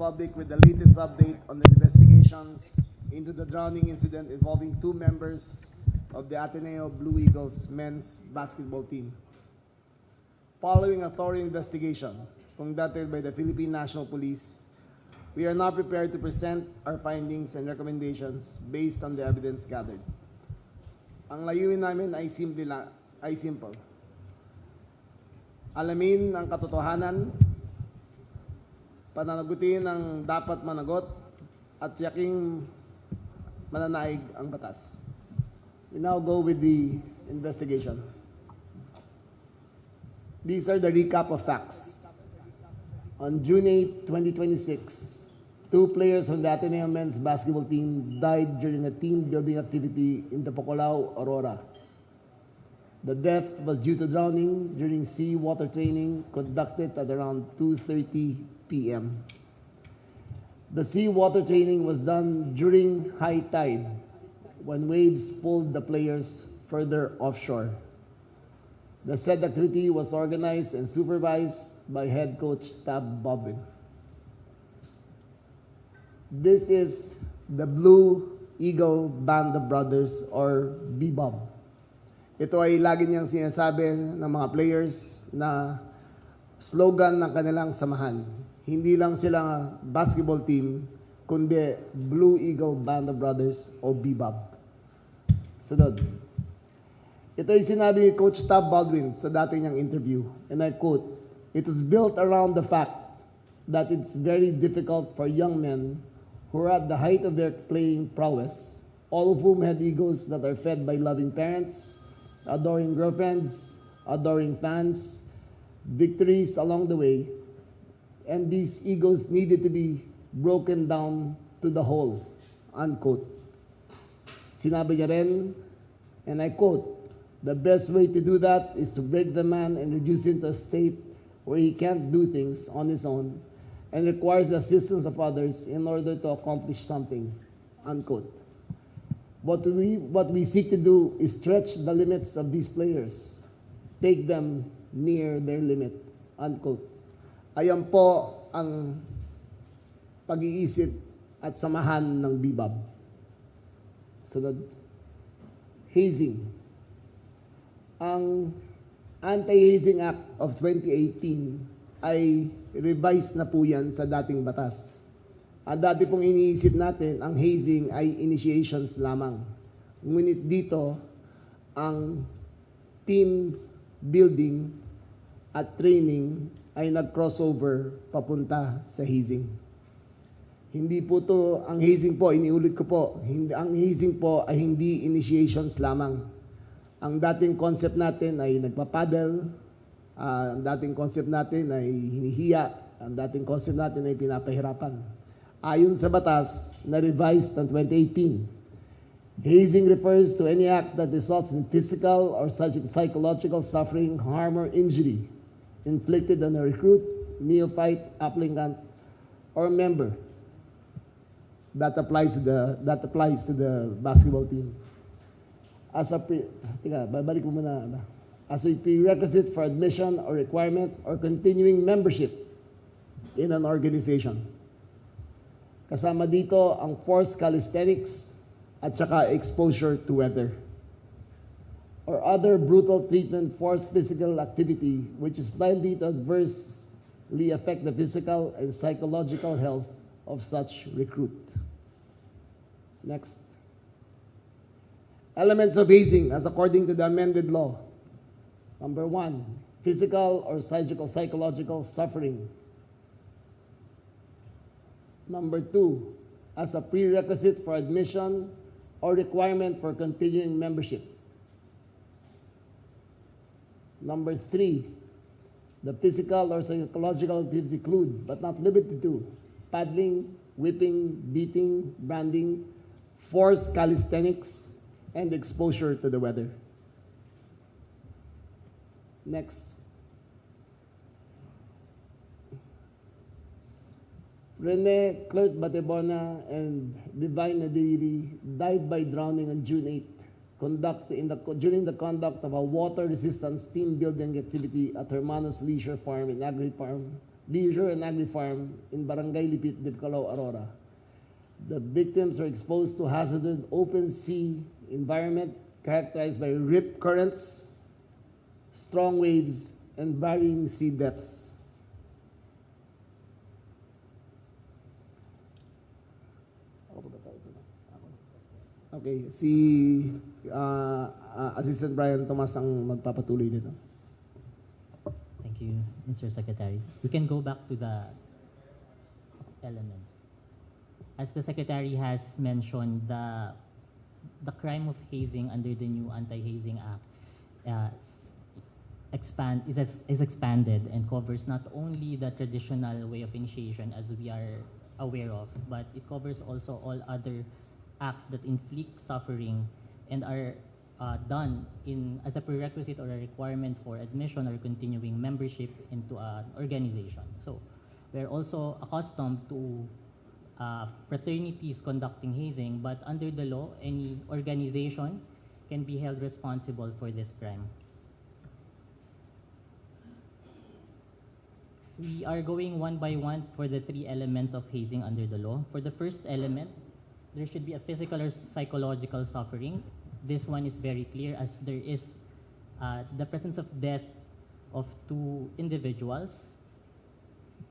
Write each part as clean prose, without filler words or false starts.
public with the latest update on the investigations into the drowning incident involving two members of the Ateneo Blue Eagles men's basketball team. Following a thorough investigation conducted by the Philippine National Police, we are now prepared to present our findings and recommendations based on the evidence gathered. Ang layunin namin ay simple. Alamin ang katotohanan, pananagutin ang dapat managot, at tiyaking mananaig ang batas. We now go with the investigation. These are the recap of facts. On June 8, 2026, two players from the Ateneo men's basketball team died during a team building activity in the Pocolao, Aurora. The death was due to drowning during sea water training conducted at around 2:30 p.m. The sea water training was done during high tide when waves pulled the players further offshore. The said activity was organized and supervised by head coach Tab Baldwin. This is the Blue Eagle Band of Brothers or BBOB. Ito ay lagi niyang sinasabi ng mga players na slogan ng kanilang samahan. Hindi lang sila basketball team, kundi Blue Eagle Band of Brothers o BBOB. Sunod. Ito ay sinabi ni Coach Tab Baldwin sa dati niyang interview, and I quote, "It was built around the fact that it's very difficult for young men who are at the height of their playing prowess, all of whom had egos that are fed by loving parents, adoring girlfriends, adoring fans, victories along the way, and these egos needed to be broken down to the whole," unquote. Sinabi niya rin, and I quote, "The best way to do that is to break the man and reduce him to a state where he can't do things on his own and requires the assistance of others in order to accomplish something," unquote. What we seek to do is stretch the limits of these players, take them near their limit, unquote. Ayan po ang pag-iisip at samahan ng BBOB. Sunod. Hazing. Ang Anti-Hazing Act of 2018 ay revised na po yan sa dating batas. Ang dati pong iniisip natin, ang hazing ay initiations lamang. Ngunit dito, ang team building at training ay nag-crossover papunta sa hazing. Hindi po to, ang hazing po, iniulit ko po, ang hazing po ay hindi initiations lamang. Ang dating concept natin ay nagpapaddle, ang dating concept natin ay hinihiya, ang dating concept natin ay pinapahirapan. Ayon sa batas na revised ng 2018, hazing refers to any act that results in physical or psychological suffering, harm, or injury inflicted on a recruit, neophyte, applicant, or member. That applies to the basketball team. As a prerequisite for admission or requirement or continuing membership in an organization. Kasama dito ang forced calisthenics at saka exposure to weather or other brutal treatment, forced physical activity which is likely to adversely affect the physical and psychological health of such recruit. Next. Elements of hazing as according to the amended law. Number 1, physical or psychological suffering. Number 2, as a prerequisite for admission or requirement for continuing membership. Number 3, the physical or psychological activities include, but not limited to, paddling, whipping, beating, branding, forced calisthenics, and exposure to the weather. Next. Rene Clerk Batebona and Divine Nadiri died by drowning on June 8 during the conduct of a water resistance team building activity at Hermanos Leisure Farm and Agri Farm Leisure and Agri Farm in Barangay Lipit, Dipcalaw, Aurora. The victims are exposed to hazardous open sea environment characterized by rip currents, strong waves, and varying sea depths. Okay, si Assistant Brian Tomas ang magpapatuloy nito. Thank you, Mr. Secretary. We can go back to the elements. As the Secretary has mentioned, the crime of hazing under the new Anti-Hazing Act is expanded and covers not only the traditional way of initiation as we are aware of, but it covers also all other acts that inflict suffering and are done as a prerequisite or a requirement for admission or continuing membership into an organization. So we're also accustomed to fraternities conducting hazing, but under the law, any organization can be held responsible for this crime. We are going one by one for the three elements of hazing under the law. For the first element, there should be a physical or psychological suffering. This one is very clear as there is the presence of death of two individuals.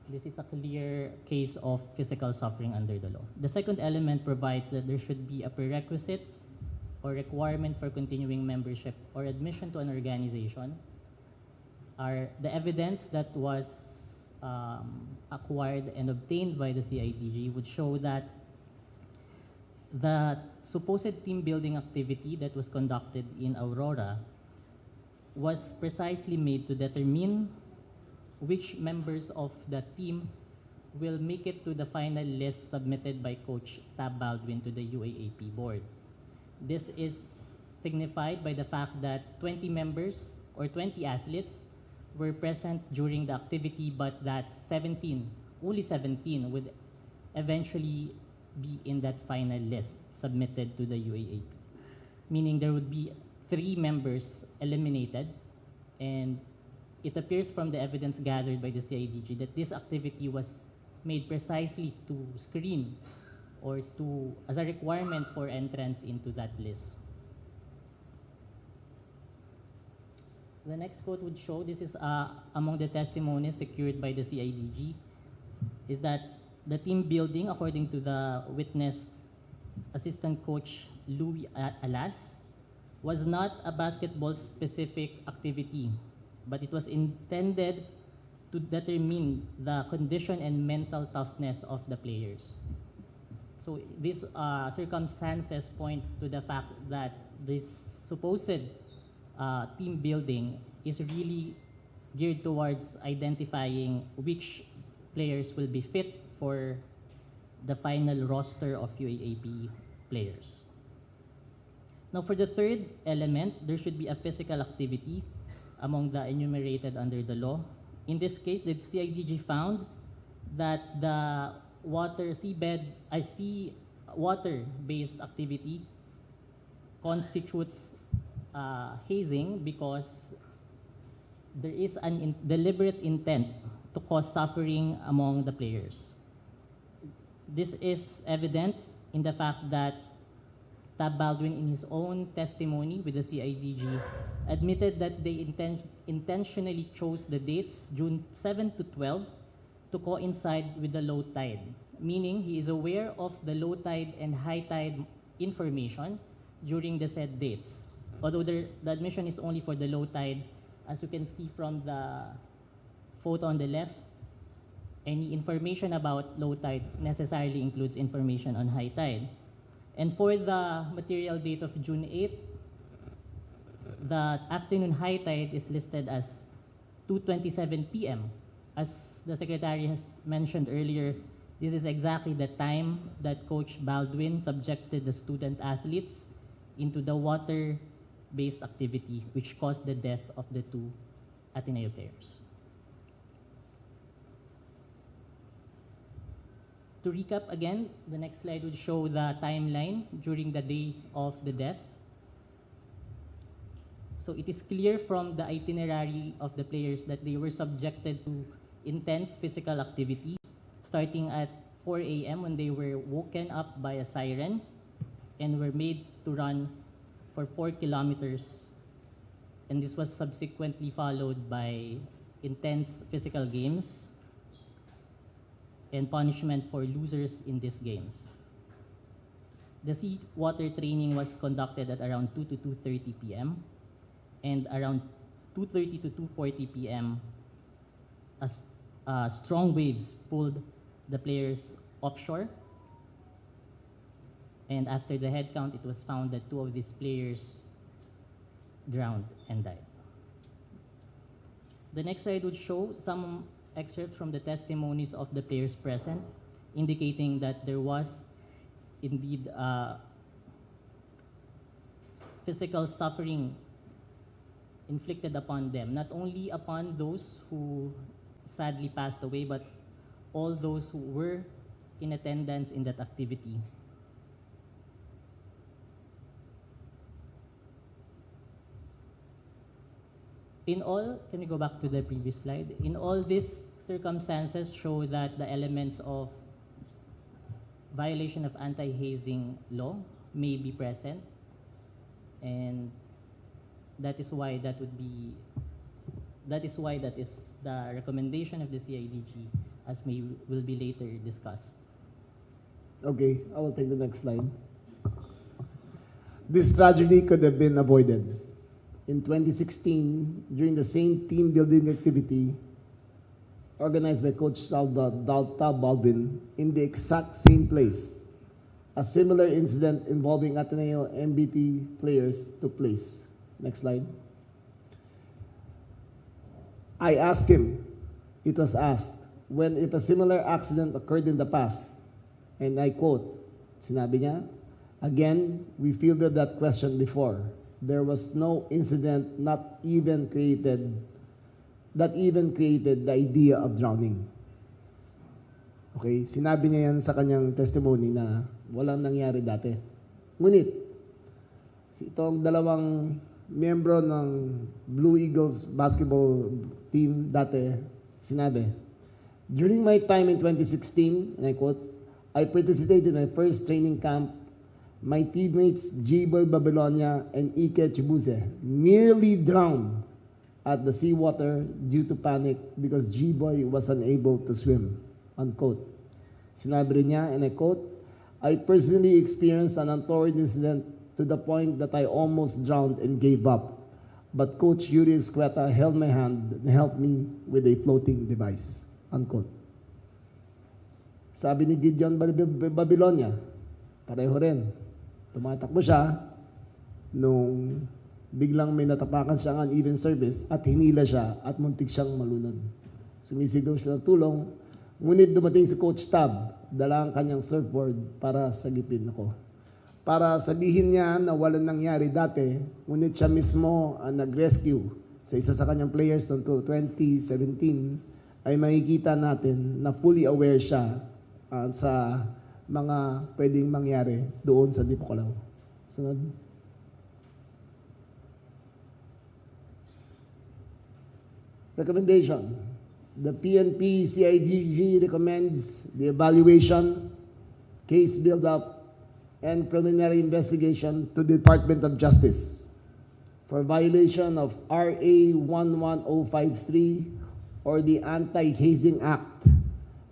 This is a clear case of physical suffering under the law. The second element provides that there should be a prerequisite or requirement for continuing membership or admission to an organization. The evidence that was acquired and obtained by the CIDG would show that the supposed team building activity that was conducted in Aurora was precisely made to determine which members of the team will make it to the final list submitted by Coach Tab Baldwin to the UAAP board. This is signified by the fact that 20 members or 20 athletes were present during the activity, but that only 17 would eventually be in that final list submitted to the UAAP. Meaning there would be 3 members eliminated, and it appears from the evidence gathered by the CIDG that this activity was made precisely to screen or as a requirement for entrance into that list. The next quote would show, this is among the testimonies secured by the CIDG, is that the team building, according to the witness, assistant coach Louis Alas, was not a basketball-specific activity, but it was intended to determine the condition and mental toughness of the players. So these circumstances point to the fact that this supposed team building is really geared towards identifying which players will be fit for the final roster of UAAP players. Now for the third element, there should be a physical activity among the enumerated under the law. In this case, the CIDG found that the sea water-based activity constitutes hazing because there is an deliberate intent to cause suffering among the players. This is evident in the fact that Tab Baldwin, in his own testimony with the CIDG, admitted that they intentionally chose the dates June 7 to 12 to coincide with the low tide, meaning he is aware of the low tide and high tide information during the said dates. Although the admission is only for the low tide, as you can see from the photo on the left, any information about low tide necessarily includes information on high tide. And for the material date of June 8, the afternoon high tide is listed as 2:27 p.m. As the Secretary has mentioned earlier, this is exactly the time that Coach Baldwin subjected the student athletes into the water-based activity, which caused the death of the 2 Ateneo players. To recap again, the next slide would show the timeline during the day of the death. So it is clear from the itinerary of the players that they were subjected to intense physical activity, starting at 4 a.m. when they were woken up by a siren and were made to run for 4 kilometers. And this was subsequently followed by intense physical games and punishment for losers in these games. The seawater training was conducted at around 2 to 2:30 p.m. and around 2:30 to 2:40 p.m. as strong waves pulled the players offshore. And after the head count, it was found that 2 of these players drowned and died. The next slide would show some excerpts from the testimonies of the players present, indicating that there was indeed physical suffering inflicted upon them, not only upon those who sadly passed away, but all those who were in attendance in that activity. In all, can you go back to the previous slide? In all, these circumstances show that the elements of violation of anti-hazing law may be present, and that is why that is the recommendation of the CIDG, as will be later discussed. Okay, I will take the next slide. This tragedy could have been avoided. In 2016, during the same team building activity organized by Coach Dalta Baldwin in the exact same place, a similar incident involving Ateneo MBT players took place. Next slide. I asked him, it was asked, if a similar accident occurred in the past, and I quote, sinabi niya, again, we fielded that question before. There was no incident that even created the idea of drowning. Okay, sinabi niya yan sa kanyang testimony na walang nangyari dati. Ngunit, itong dalawang miyembro ng Blue Eagles basketball team dati, sinabi, during my time in 2016, and I quote, I participated in my first training camp. My teammates G-Boy Babylonia and Ike Chibuse nearly drowned at the seawater due to panic because G-Boy was unable to swim, unquote. Sinabi rin niya, and I quote, I personally experienced an untoward incident to the point that I almost drowned and gave up. But Coach Yuri Escueta held my hand and helped me with a floating device, unquote. Sabi ni Gideon Babylonia, pareho rin. Tumatakbo siya nung biglang may natapakan siya ng uneven service at hinila siya at muntik siyang malunod. Sumisigaw siya ng tulong, ngunit dumating si Coach Tab, dala ang kanyang surfboard para sagipin ako. Para sabihin niya na walang nangyari dati, ngunit siya mismo ang nag-rescue sa isa sa kanyang players noong 2017, ay makikita natin na fully aware siya sa mga pwedeng mangyari doon sa Dipokalaw. Sunod. Recommendation. The PNP CIDG recommends the evaluation, case build-up, and preliminary investigation to the Department of Justice for violation of RA 11053 or the Anti-Hazing Act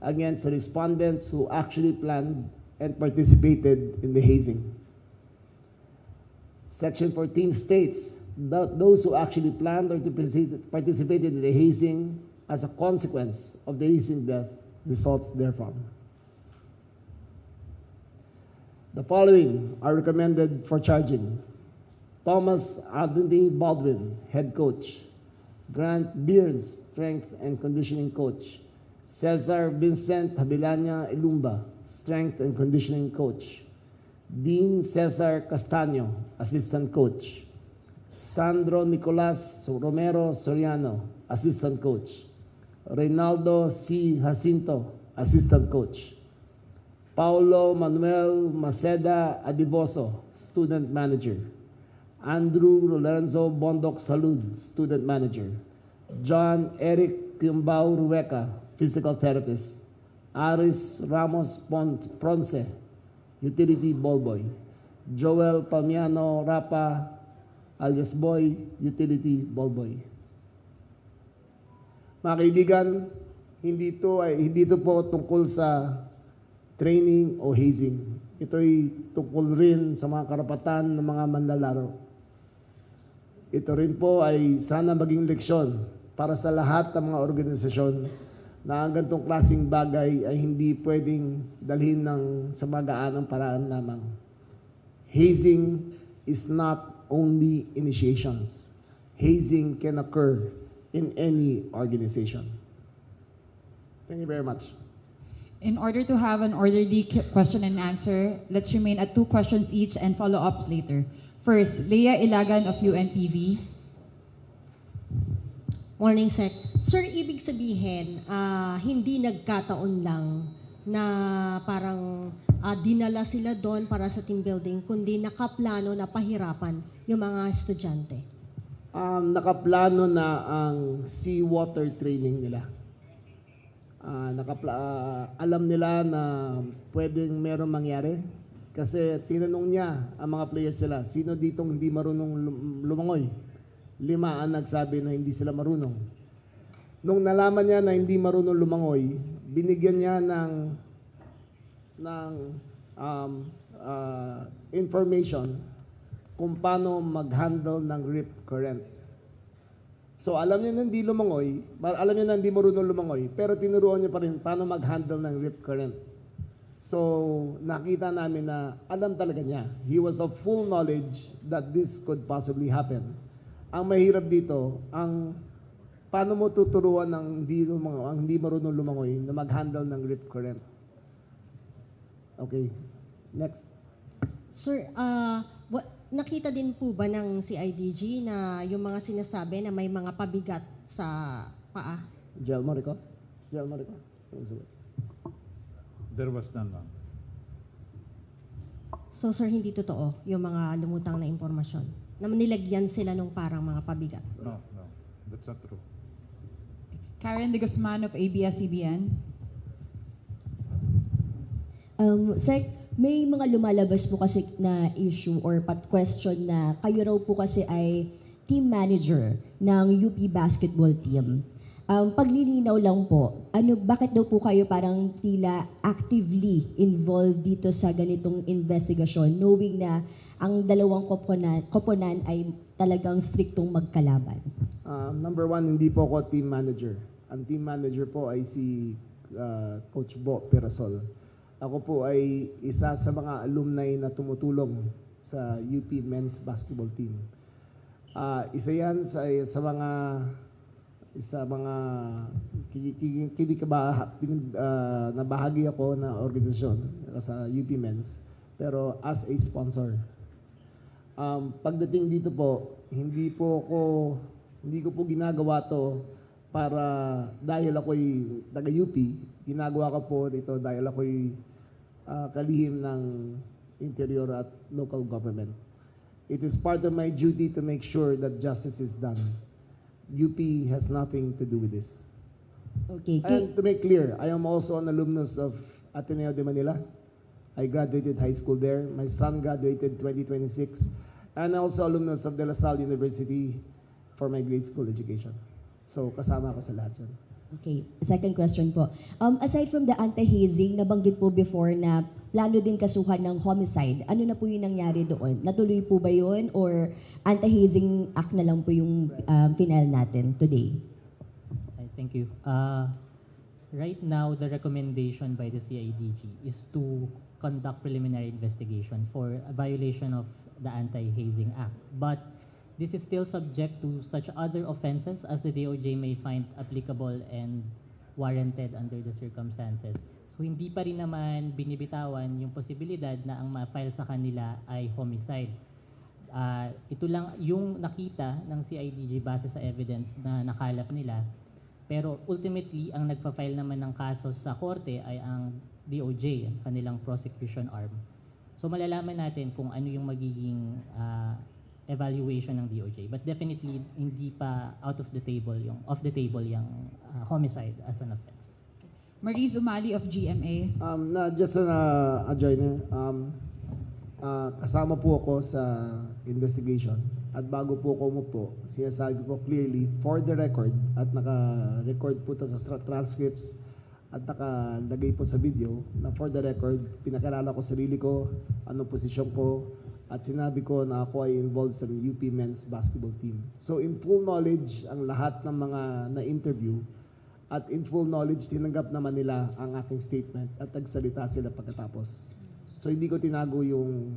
against the respondents who actually planned and participated in the hazing. Section 14 states that those who actually planned or participated in the hazing as a consequence of the hazing death results therefrom. The following are recommended for charging: Thomas Anthony Baldwin, head coach; Grant Bearns, strength and conditioning coach; Cesar Vincent Habilanya Ilumba, strength and conditioning coach; Dean Cesar Castaño, assistant coach; Sandro Nicolas Romero Soriano, assistant coach; Reynaldo C. Jacinto, assistant coach; Paulo Manuel Maceda Adiboso, student manager; Andrew Lorenzo Bondoc Salud, student manager; John Eric Kimbao Rueca, physical therapist. Aris Ramos Ponce, utility ball boy. Joel Palmiano Rapa, alias Boy, utility ball boy. Mga kaibigan, hindi ito po tungkol sa training o hazing. Ito ay tungkol rin sa mga karapatan ng mga manlalaro. Ito rin po ay sana maging leksyon para sa lahat ng mga organisasyon na ang ganitong klaseng bagay ay hindi pwedeng dalhin sa magaanang paraan lamang. Hazing is not only initiations. Hazing can occur in any organization. Thank you very much. In order to have an orderly question and answer, let's remain at 2 questions each and follow-ups later. First, Leah Ilagan of UNTV. Morning, Sec. Sir, ibig sabihin, hindi nagkataon lang na parang dinala sila doon para sa team building, kundi nakaplano na pahirapan yung mga estudyante. Nakaplano na ang seawater training nila. Alam nila na pwedeng merong mangyari kasi tinanong niya ang mga players nila, sino ditong hindi marunong lumangoy? 5 ang nagsabi na hindi sila marunong. Nung nalaman niya na hindi marunong lumangoy, binigyan niya ng information kung paano mag-handle ng rip currents. So alam niya na hindi lumangoy, alam niya na hindi marunong lumangoy, pero tinuruan niya pa rin paano mag-handle ng rip current. So nakita namin na alam talaga niya. He was of full knowledge that this could possibly happen. Ang mahirap dito, paano mo tuturuan ang hindi marunong lumangoy na mag-handle ng rip current. Okay, next. Sir, nakita din po ba ng CIDG na yung mga sinasabi na may mga pabigat sa paa? Gel Marico? There was none, ma'am. So, sir, hindi totoo yung mga lumutang na impormasyon na nilagyan sila nung parang mga pabigat? No. That's not true. Karen De Guzman of ABS-CBN. Sec, may mga lumalabas po kasi na issue or question na kayo raw po kasi ay team manager ng UP basketball team. Paglilinaw lang po, bakit daw po kayo parang tila actively involved dito sa ganitong investigasyon knowing na ang dalawang koponan ay talagang striktong magkalaban? Number 1, hindi po ako team manager. Ang team manager po ay si Coach Bo Pirasol. Ako po ay isa sa mga alumni na tumutulong sa UP men's basketball team. Isa yan sa mga na bahagi ako na organisasyon sa UP men's, pero as a sponsor. Pagdating dito po, hindi ko po ginagawa to para dahil ako'y taga-UP. Ginagawa ko po dito dahil ako'y kalihim ng interior at local government. It is part of my duty to make sure that justice is done. UP has nothing to do with this. Okay. And to make clear, I am also an alumnus of Ateneo de Manila. I graduated high school there. My son graduated 2026. And also alumnus of De La Salle University for my grade school education. So, kasama ako sa lahat yun. Okay, second question po. Aside from the anti-hazing, nabanggit po before na plano din kasuhan ng homicide. Ano na po yung nangyari doon? Natuloy po ba yun or anti-hazing act na lang po yung final natin today? Thank you. Right now, the recommendation by the CIDG is to conduct preliminary investigation for a violation of the Anti-Hazing Act. But this is still subject to such other offenses as the DOJ may find applicable and warranted under the circumstances. So hindi pa rin naman binibitawan yung posibilidad na ang ma-file sa kanila ay homicide. Ito lang yung nakita ng CIDG base sa evidence na nakalap nila. Pero ultimately, ang nagpa-file naman ng kaso sa korte ay ang DOJ, ang kanilang prosecution arm. So malalaman natin kung ano yung magiging evaluation ng DOJ. But definitely, hindi pa off the table yung homicide as an offense. Maurice Umali of GMA. Just a joiner, kasama po ako sa investigation. At bago po ako umupo, sinasabi ko clearly, for the record, at naka-record po ito sa transcripts, at nakalagay po sa video, na for the record, pinakilala ko sarili ko, anong posisyon ko, at sinabi ko na ako ay involved sa UP men's basketball team. So in full knowledge, ang lahat ng mga na-interview, at in full knowledge, tinanggap naman nila ang aking statement at nagsalita sila pagkatapos. So hindi ko tinago yung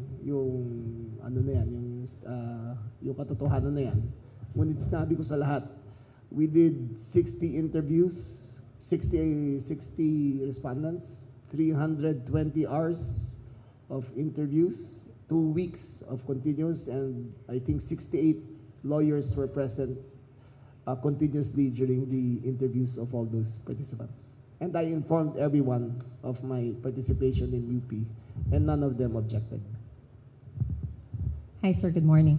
ano na yan, yung katotohanan na yan. Ngunit sinabi ko sa lahat, we did 60 interviews, 60 respondents, 320 hours of interviews, 2 weeks of continuous, and I think 68 lawyers were present continuously during the interviews of all those participants. And I informed everyone of my participation in UP, and none of them objected. Hi, sir. Good morning.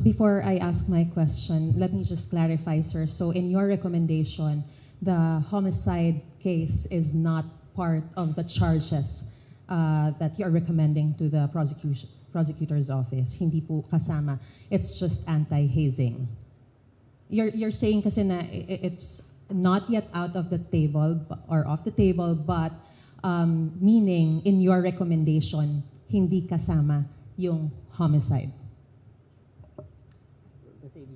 Before I ask my question, let me just clarify, sir. So in your recommendation, the homicide case is not part of the charges that you're recommending to the prosecutor's office. Hindi po kasama. It's just anti-hazing. You're saying kasi na it's not yet out of the table or off the table, but meaning in your recommendation, hindi kasama yung homicide. Okay.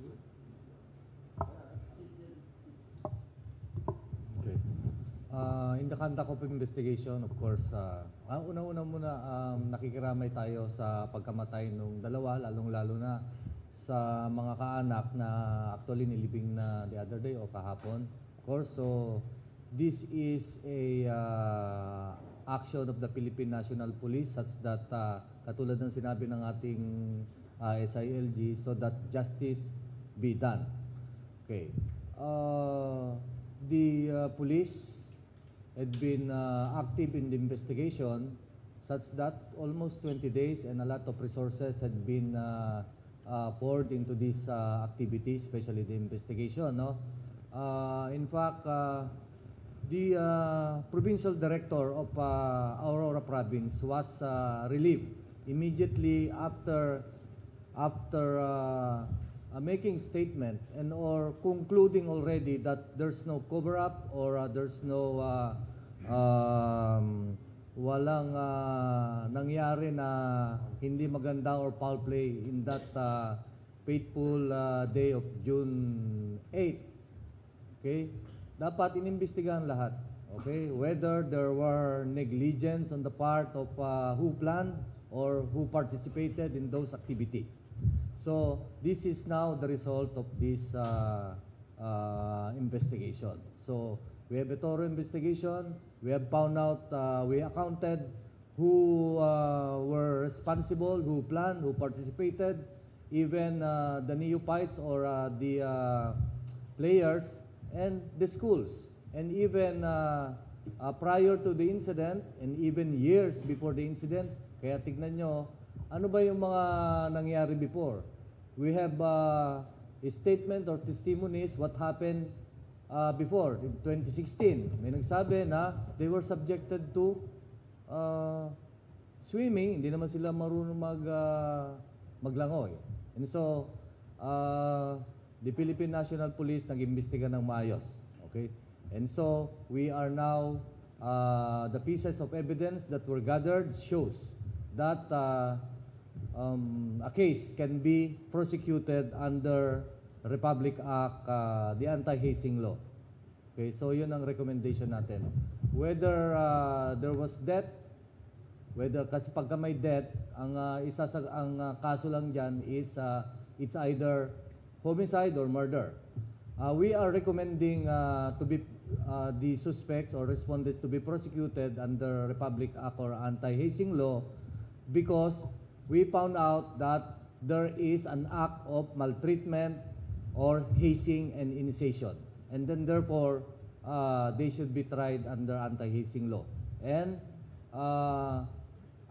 In the conduct of investigation, of course, una-una muna nakikiramay tayo sa pagkamatay ng dalawa, lalong-lalo na sa mga kaanak na actually nilibing na the other day o kahapon. Of course, so this is a action of the Philippine National Police such that katulad ng sinabi ng ating SILG, so that justice be done. Okay. The police had been active in the investigation such that almost 20 days and a lot of resources had been poured into this activity, especially the investigation. No? In fact, the provincial director of Aurora Province was relieved immediately after making statement and or concluding already that there's no cover-up or there's no walang nangyari na hindi maganda or foul play in that fateful day of June 8. Okay? Dapat inimbestigahan lahat. Okay? Whether there were negligence on the part of who planned or who participated in those activities. So, this is now the result of this investigation. So, we have a thorough investigation. We have found out, we accounted who were responsible, who planned, who participated, even the neophytes or the players and the schools. And even prior to the incident and even years before the incident, kaya tignan nyo, ano ba yung mga nangyari before? We have a statement or testimonies what happened before, in 2016. May nagsabi na they were subjected to swimming, hindi naman sila marunong maglangoy. And so, the Philippine National Police nag-imbestiga ng maayos. Okay? And so, we are now, the pieces of evidence that were gathered shows that a case can be prosecuted under Republic Act, the Anti-Hazing Law. Okay, so yun ang recommendation natin. Whether there was death, whether kasi pagka may death, ang kaso lang diyan is it's either homicide or murder. We are recommending to be the suspects or respondents to be prosecuted under Republic Act or Anti-Hazing Law because we found out that there is an act of maltreatment or hazing and initiation. And then therefore, they should be tried under anti-hazing law. And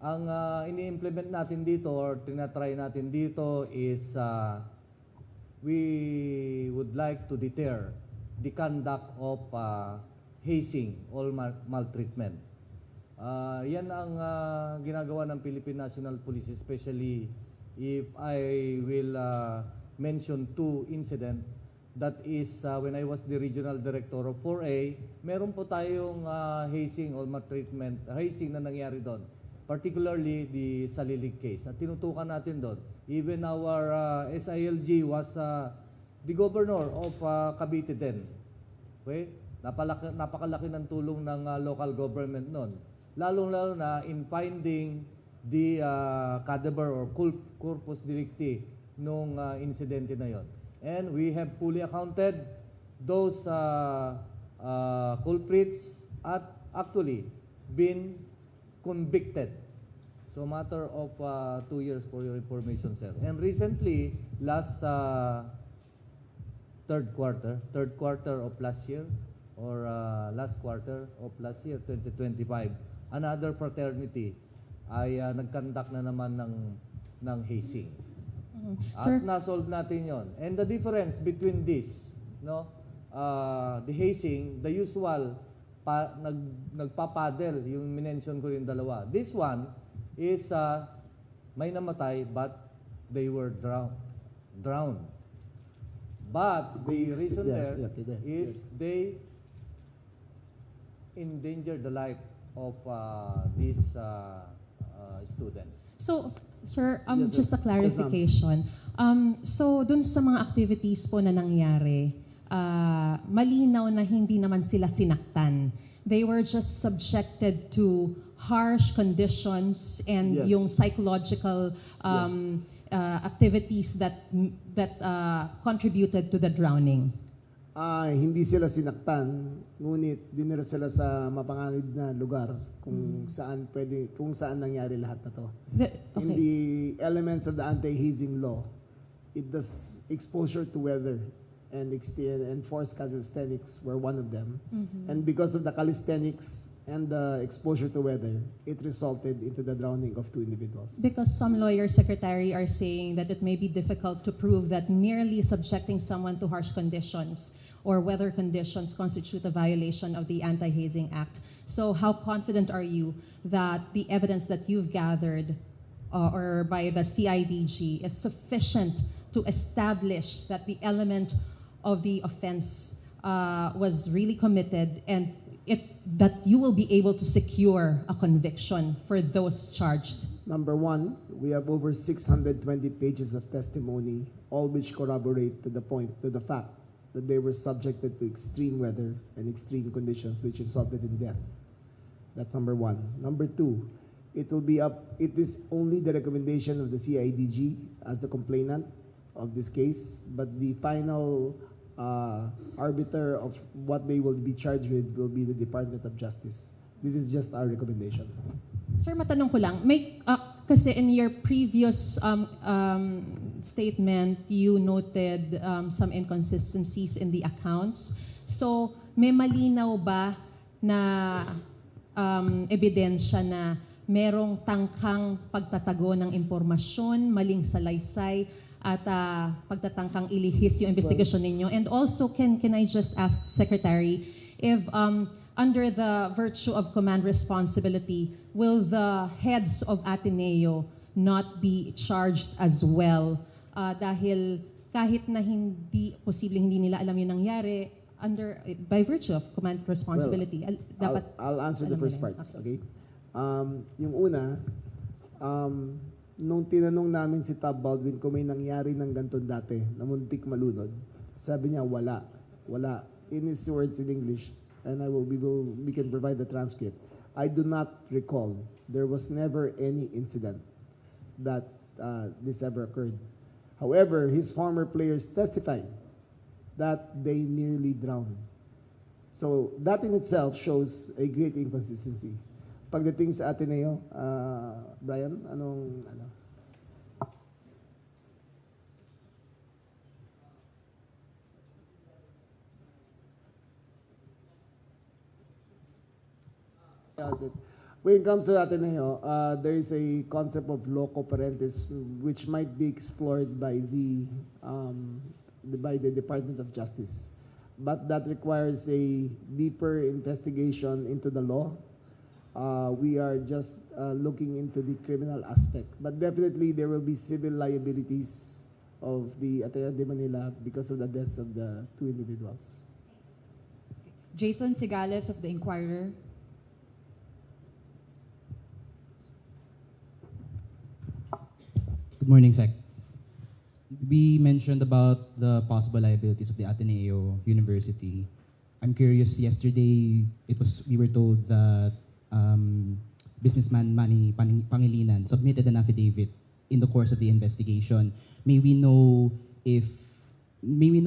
ang ini-implement natin dito or tinatry natin dito is we would like to deter the conduct of hazing or maltreatment. Yan ang ginagawa ng Philippine National Police, especially if I will mention two incident. That is when I was the regional director of 4A, meron po tayong hazing or maltreatment, hazing na nangyari doon. Particularly the Salilig case. At tinutukan natin doon. Even our SILG was the governor of Cavite then. Okay? Napakalaki ng tulong ng local government noon. Lalong-lalo na in finding the cadaver or corpus delicti nung insidente na yon. And we have fully accounted those culprits at actually been convicted. So matter of 2 years for your information, sir. And recently, last third quarter of last year or last quarter of last year, 2025, another fraternity ay nag-conduct na naman ng hazing. Sir, At na-solve natin yon. And the difference between this, no, the hazing, the usual, nagpapadel, yung minention ko yung dalawa. This one is may namatay but they were drowned. But the reason there is they endangered the life of these students. so, sir, Yes, sir. just a clarification. So, dun sa mga activities po na nangyari, malinaw na hindi naman sila sinaktan. They were just subjected to harsh conditions and Yes. yung psychological activities that contributed to the drowning. Hindi sila sinaktan, ngunit dinala sila sa mapanganib na lugar kung saan nangyari lahat na to. In Okay. the elements of the anti-hazing law, it does exposure to weather and forced calisthenics were one of them. And because of the calisthenics and the exposure to weather, it resulted into the drowning of 2 individuals. Because some lawyers, Secretary, are saying that it may be difficult to prove that merely subjecting someone to harsh conditions or weather conditions constitute a violation of the Anti-Hazing Act. So how confident are you that the evidence that you've gathered or by the CIDG is sufficient to establish that the element of the offense was really committed and that you will be able to secure a conviction for those charged? Number one, we have over 620 pages of testimony, all which corroborate to the fact that they were subjected to extreme weather and extreme conditions which resulted in death. That's number one. Number two, it is only the recommendation of the CIDG as the complainant of this case, but the final arbiter of what they will be charged with will be the Department of Justice. This is just our recommendation. Sir, matanong ko lang, kasi in your previous statement, you noted some inconsistencies in the accounts. So, may malinaw ba na ebidensya na merong tangkang pagtatago ng impormasyon, maling salaysay, at pagtatangkang ilihis yung investigasyon ninyo? And also, can I just ask, Secretary, if under the virtue of command responsibility, will the heads of Ateneo not be charged as well? Dahil kahit na posibleng hindi nila alam yung nangyari, by virtue of command responsibility, dapat I'll answer the alam first nila part. yun. Okay? Yung una, nung tinanong namin si Tab Baldwin kung may nangyari ng ganito dati, na muntik malunod, sabi niya, wala. Wala. In his words in English, and we can provide the transcript. I do not recall. There was never any incident that this ever occurred. However, his former players testified that they nearly drowned. So that in itself shows a great inconsistency. Pagdating sa Ateneo, Brian, ano? When it comes to Ateneo, there is a concept of loco parentis which might be explored by the Department of Justice. but that requires a deeper investigation into the law. We are just looking into the criminal aspect. But definitely there will be civil liabilities of the Ateneo de Manila because of the deaths of the two individuals. Jason Sigales of The Inquirer. Good morning, Sec. We mentioned about the possible liabilities of the Ateneo University. I'm curious, yesterday we were told that businessman Manny Pangilinan submitted an affidavit in the course of the investigation. May we know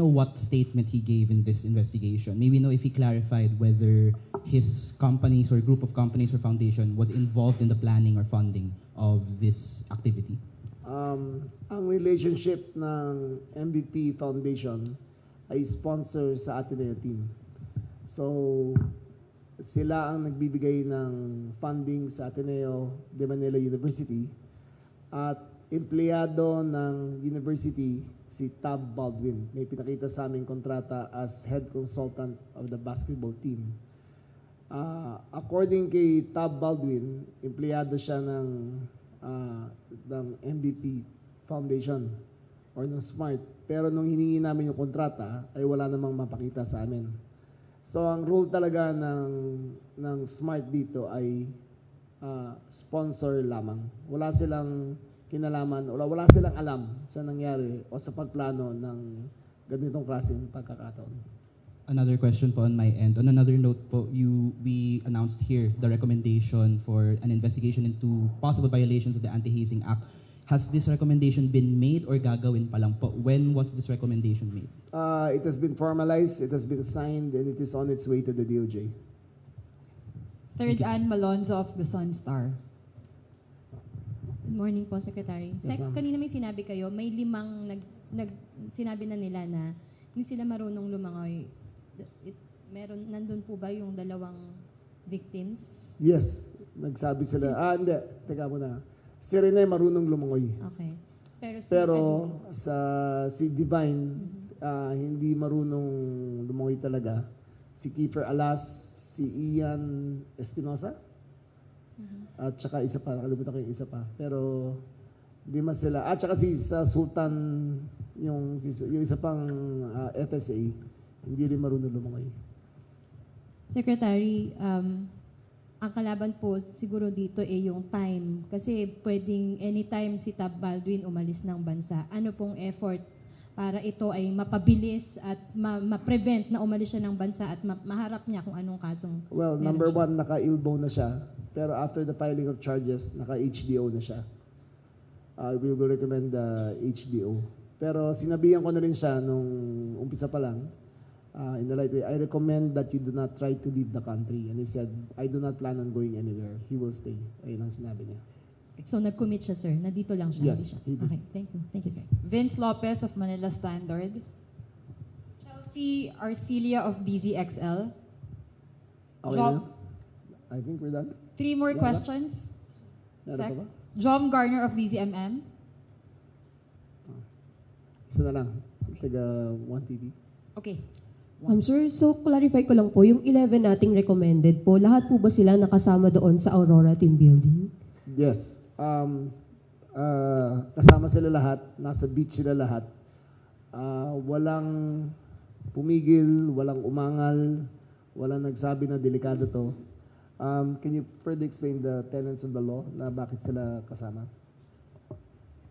what statement he gave in this investigation? May we know if he clarified whether his companies or group of companies or foundation was involved in the planning or funding of this activity? Ang relationship ng MVP Foundation ay sponsor sa Ateneo team. So, sila ang nagbibigay ng funding sa Ateneo de Manila University at empleyado ng university si Tab Baldwin. May pinakita sa aming kontrata as head consultant of the basketball team. According kay Tab Baldwin, empleyado siya ng MVP Foundation or ng SMART. Pero nung hiningi namin yung kontrata, ay wala namang mapakita sa amin. So ang role talaga ng SMART dito ay sponsor lamang. Wala silang kinalaman, wala silang alam sa nangyari o sa pagplano ng ganitong klaseng pagkakataon. Another question po on my end. On another note po, we announced here the recommendation for an investigation into possible violations of the Anti-Hazing Act. Has this recommendation been made or gagawin pa lang po? When was this recommendation made? It has been formalized, it has been signed, and it is on its way to the DOJ. Third Ann Malonzo of The Sun Star. Good morning po, Secretary. Yes, ma'am. Kanina may sinabi kayo, may 5 sinabi na nila na hindi sila marunong lumangoy. Nandun po ba yung 2 victims? Yes, nagsabi sila. Hindi, teka muna. Si Rene marunong lumangoy. Okay. Pero si Divine, hindi marunong lumangoy talaga. Si Kiefer Alas, si Ian Espinosa, at saka isa pa, nakalimutan ko yung isa pa. Pero di mas sila. At saka sa Sultan, yung isa pang FSA, hindi rin marunong lumangoy. Secretary, ang kalaban po siguro dito yung time. Kasi pwedeng anytime si Tab Baldwin umalis ng bansa. Ano pong effort para ito ay mapabilis at ma-prevent na umalis siya ng bansa at maharap niya kung anong kasong Well, meron number siya? 1, naka-ILBO na siya. Pero after the filing of charges, naka-HDO na siya. We will recommend the HDO. Pero sinabihan ko na rin siya nung umpisa pa lang, in the right way, I recommend that you do not try to leave the country. And he said, I do not plan on going anywhere. He will stay. Ayun ang sinabi niya. So nag-commit siya, sir? Nandito lang siya? Yes, Hindi siya. he did. Okay, thank you. Thank you, sir. Vince Lopez of Manila Standard. Chelsea Arcelia of BZXL. Okay Job- na? I think we're done. 3 more Yeah, questions. Meron Sec. pa ba? Jom Garner of DZMM. Isa na lang. Taga 1TV. Okay. Sir, so clarify ko lang po, yung 11 nating recommended po, lahat po ba sila nakasama doon sa Aurora Team Building? Yes. Kasama sila lahat. Nasa beach sila lahat. Walang pumigil, walang umangal, walang nagsabi na delikado to. Can you further explain the tenets of the law na bakit sila kasama?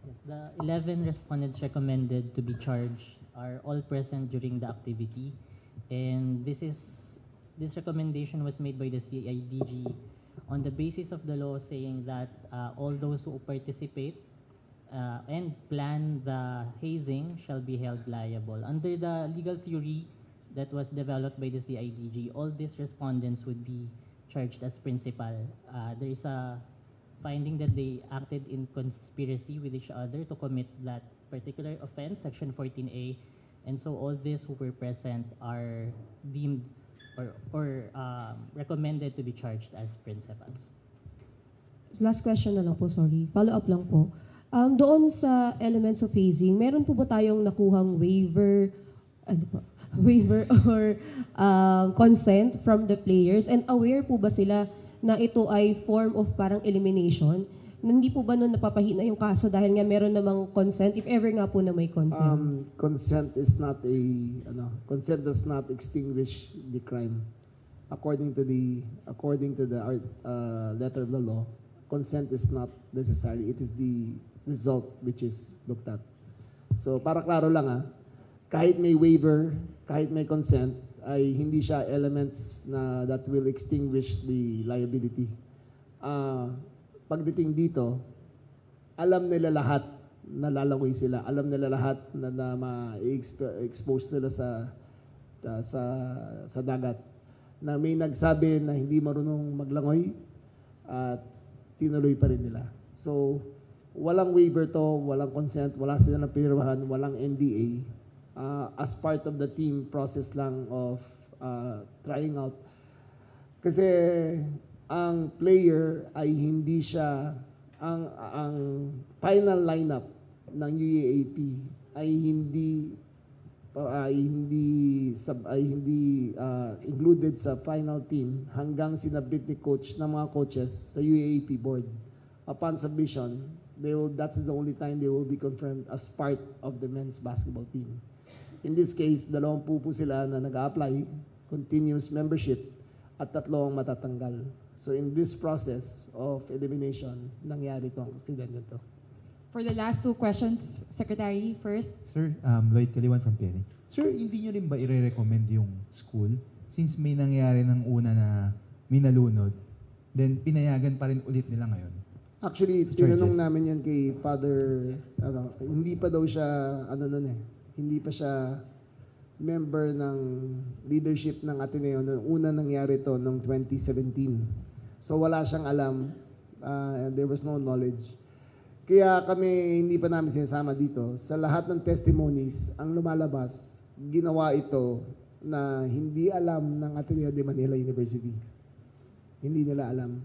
Yes, the 11 respondents recommended to be charged are all present during the activity, and this recommendation was made by the CIDG on the basis of the law saying that all those who participate and plan the hazing shall be held liable. Under the legal theory that was developed by the CIDG, all these respondents would be charged as principal. There is a finding that they acted in conspiracy with each other to commit that particular offense, Section 14A, and so all these who were present are deemed or recommended to be charged as principals. Last question na lang po, sorry. Follow-up lang po. Doon sa elements of hazing, meron po ba tayong nakuhang waiver, waiver or consent from the players? And aware po ba sila na ito ay form of parang elimination? Hindi po ba nun napapahina yung kaso dahil nga meron namang consent, if ever nga po na may consent? Consent does not extinguish the crime. According to the letter of the law, consent is not necessary. It is the result which is looked at. So para klaro lang kahit may waiver, kahit may consent, ay hindi siya elements na that will extinguish the liability. Pagdating dito, alam nila lahat na lalangoy sila. Alam nila lahat na ma-expose sila sa dagat. Na may nagsabi na hindi marunong maglangoy at tinuloy pa rin nila. So, walang waiver to, walang consent, wala sila na pinirmahan, walang NDA. As part of the team process lang of trying out. Kasi ang player ay hindi siya ang final lineup ng UAAP ay hindi included sa final team hanggang sinabit ni coach ng mga coaches sa UAAP board. Upon submission, that's the only time they will be confirmed as part of the men's basketball team. In this case, 20 po sila na nag-a-apply, continuous membership, at 3 ang matatanggal. So in this process of elimination, nangyari itong aksidente to. For the last 2 questions, Secretary, first. Sir, Lloyd Caliwan from PNA. Sir, hindi nyo rin ba i-recommend yung school? Since may nangyari ng una na may nalunod, then pinayagan pa rin ulit nila ngayon? Actually, tinanong namin yan kay Father, hindi pa daw siya, hindi pa siya member ng leadership ng Ateneo nung una nangyari to noong 2017. So wala siyang alam, there was no knowledge. Kaya kami hindi pa namin sinasama dito. Sa lahat ng testimonies, ang lumalabas, ginawa ito na hindi alam ng Ateneo de Manila University. Hindi nila alam.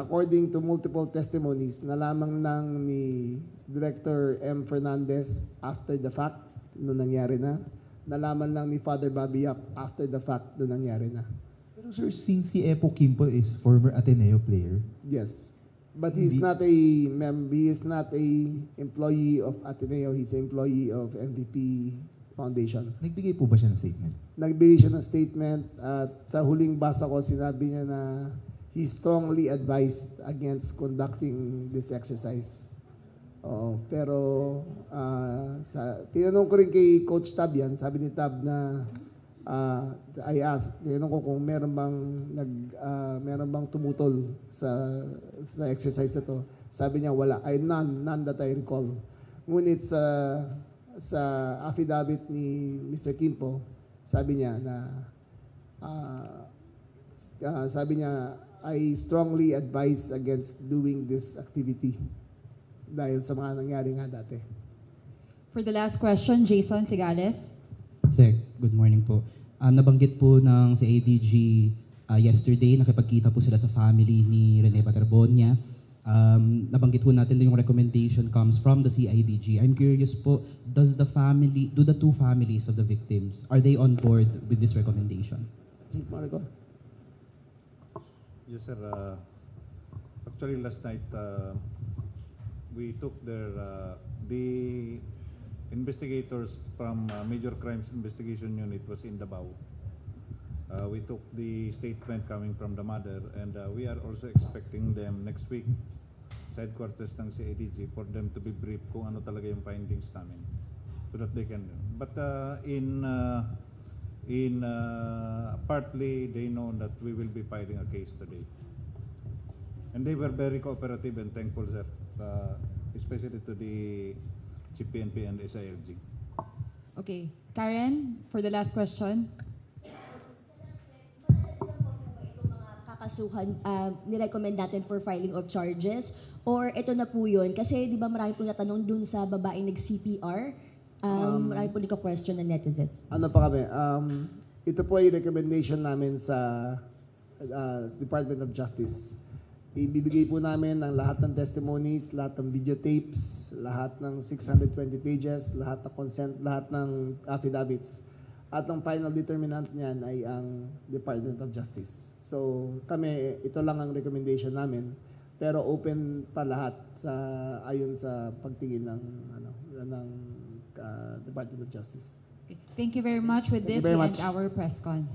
According to multiple testimonies, nalaman lang ni Director M. Fernandez after the fact, nung nangyari na. Nalaman lang ni Father Bobby Yap after the fact, nung nangyari na. Pero sir, since si Epo Kimpo is former Ateneo player? Yes. But he is not a employee of Ateneo. He's an employee of MVP Foundation. Nagbigay po ba siya ng statement? Nagbigay siya ng statement at sa huling basa ko, sinabi niya na he strongly advised against conducting this exercise. Pero tinanong ko rin kay Coach Tab yan, sabi ni Tab na I asked, tinanong ko kung meron bang tumutol sa exercise na to. Sabi niya wala, none that I recall. Ngunit sa affidavit ni Mr. Kimpo, sabi niya I strongly advise against doing this activity dahil sa mga nangyari nga dati. For the last question, Jason Sigales. Sec, good morning po. Nabanggit po ng si ADG yesterday, nakipagkita po sila sa family ni Rene Paterbonia. Nabanggit po natin yung recommendation comes from the CIDG. I'm curious po, do the 2 families of the victims, are they on board with this recommendation? Marco? Yes, sir. Actually, last night, we took the investigators from Major Crimes Investigation Unit was in Davao. We took the statement coming from the mother, and we are also expecting them next week sa headquarters ng CIDG for them to be briefed kung ano talaga yung findings namin so that they can. But partly they know that we will be filing a case today. And they were very cooperative and thankful, sir, especially to the CPNP and SILG. Okay. Karen, for the last question. Kakasuhan, nirecommend natin for filing of charges? Or ito na po yun? Kasi di ba marami po natanong dun sa babaeng nag-CPR? Marami po question ng netizens. Ano pa kami? Ito po ay recommendation namin sa Department of Justice. ibibigay po namin ang lahat ng testimonies, lahat ng videotapes, lahat ng 620 pages, lahat ng consent, lahat ng affidavits. At ang final determinant niyan ay ang Department of Justice. So kami, ito lang ang recommendation namin, pero open pa lahat sa ayon sa pagtingin ng Department of Justice. Thank you very much. With Thank this, you we very end much. our press con.